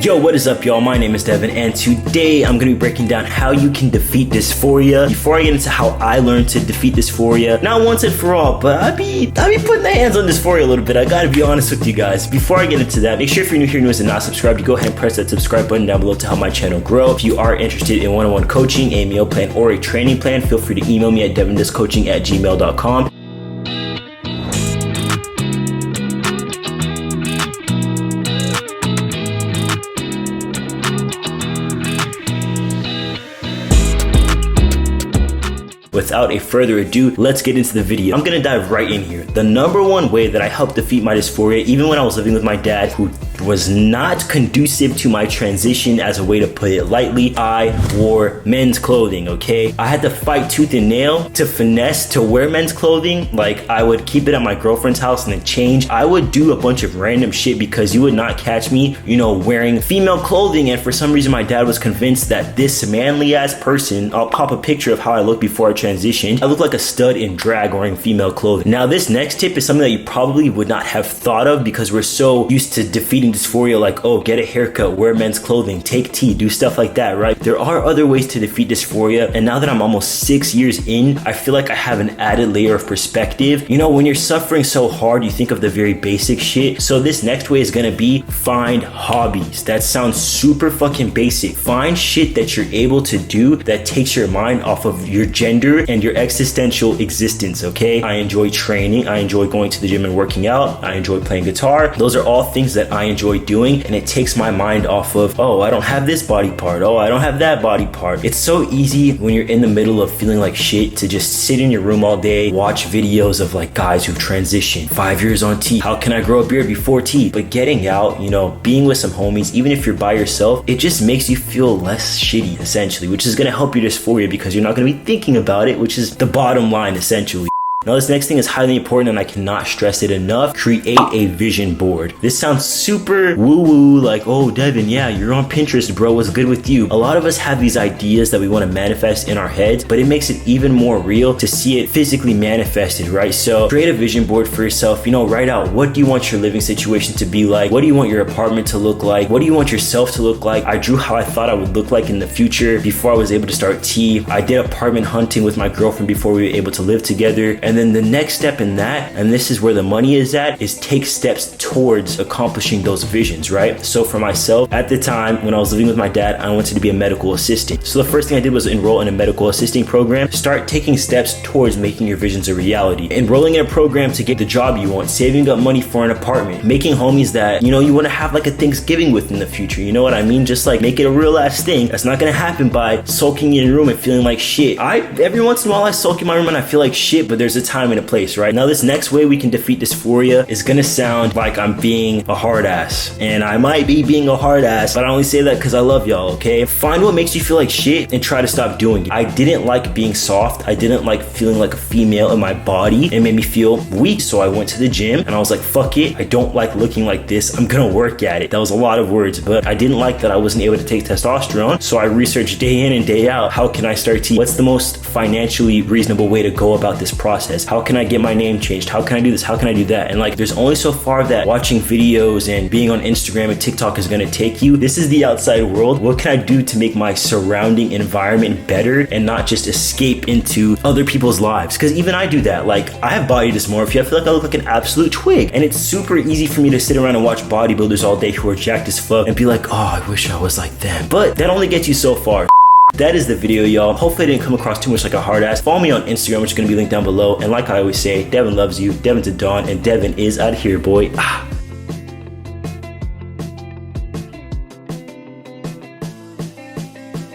Yo, what is up, y'all? My name is Devin, and today I'm gonna be breaking down how you can defeat dysphoria. Before I get into how I learned to defeat dysphoria, not once and for all, but I be putting my hands on dysphoria a little bit. I gotta be honest with you guys. Before I get into that, make sure if you're new here and not subscribed, to go ahead and press that subscribe button down below to help my channel grow. If you are interested in one-on-one coaching, a meal plan, or a training plan, feel free to email me at devindiscoaching@gmail.com. Without a further ado, let's get into the video. I'm gonna dive right in here. The number one way that I helped defeat my dysphoria, even when I was living with my dad, who was not conducive to my transition, as a way to put it lightly, I wore men's clothing, okay? I had to fight tooth and nail to finesse to wear men's clothing. Like, I would keep it at my girlfriend's house and then change. I would do a bunch of random shit because you would not catch me, wearing female clothing. And for some reason, my dad was convinced that this manly ass person, I'll pop a picture of how I looked before I transitioned. I look like a stud in drag wearing female clothing. Now, this next tip is something that you probably would not have thought of because we're so used to defeating dysphoria, like, oh, get a haircut, wear men's clothing, take tea, do stuff like that, right? There are other ways to defeat dysphoria, and now that I'm almost 6 years in, I feel like I have an added layer of perspective. When you're suffering so hard, you think of the very basic shit. So this next way is gonna be find hobbies. That sounds super fucking basic. Find shit that you're able to do that takes your mind off of your gender and your existential existence, okay? I enjoy training, I enjoy going to the gym and working out, I enjoy playing guitar. Those are all things that I enjoy doing, and it takes my mind off of, oh, I don't have this body part, oh, I don't have that body part. It's so easy when you're in the middle of feeling like shit to just sit in your room all day, watch videos of like guys who've transitioned, 5 years on T, how can I grow a beard before T? But getting out, being with some homies, even if you're by yourself, it just makes you feel less shitty, essentially, which is gonna help your dysphoria because you're not gonna be thinking about it, which is the bottom line, essentially. Now, this next thing is highly important and I cannot stress it enough. Create a vision board. This sounds super woo-woo, like, oh, Devin, yeah, you're on Pinterest, bro, what's good with you? A lot of us have these ideas that we want to manifest in our heads, but it makes it even more real to see it physically manifested, right? So create a vision board for yourself. Write out, what do you want your living situation to be like? What do you want your apartment to look like? What do you want yourself to look like? I drew how I thought I would look like in the future before I was able to start T. I did apartment hunting with my girlfriend before we were able to live together. And then the next step in that, and this is where the money is at, is take steps towards accomplishing those visions, right? So for myself, at the time when I was living with my dad, I wanted to be a medical assistant. So the first thing I did was enroll in a medical assisting program. Start taking steps towards making your visions a reality. Enrolling in a program to get the job you want, saving up money for an apartment, making homies that, you want to have like a Thanksgiving with in the future. You know what I mean? Just like make it a real ass thing. That's not going to happen by sulking in your room and feeling like shit. Every once in a while I sulk in my room and I feel like shit, but there's a time and a place, right? Now, this next way we can defeat dysphoria is gonna sound like I'm being a hard ass, and I might be being a hard ass, but I only say that because I love y'all, okay? Find what makes you feel like shit and try to stop doing it. I didn't like being soft. I didn't like feeling like a female in my body. It made me feel weak, so I went to the gym and I was like, fuck it. I don't like looking like this. I'm gonna work at it. That was a lot of words, but I didn't like that I wasn't able to take testosterone, so I researched day in and day out, how can I start T? What's the most financially reasonable way to go about this process? How can I get my name changed? How can I do this? How can I do that? And like, there's only so far that watching videos and being on Instagram and TikTok is gonna take you. This is the outside world. What can I do to make my surrounding environment better and not just escape into other people's lives? Because even I do that. Like, I have body dysmorphia. I feel like I look like an absolute twig. And it's super easy for me to sit around and watch bodybuilders all day who are jacked as fuck and be like, oh, I wish I was like them. But that only gets you so far. That is the video, y'all. Hopefully I didn't come across too much like a hard ass. Follow me on Instagram, which is going to be linked down below. And like I always say, Devin loves you, Devin's a Dawn, and Devin is out of here, boy.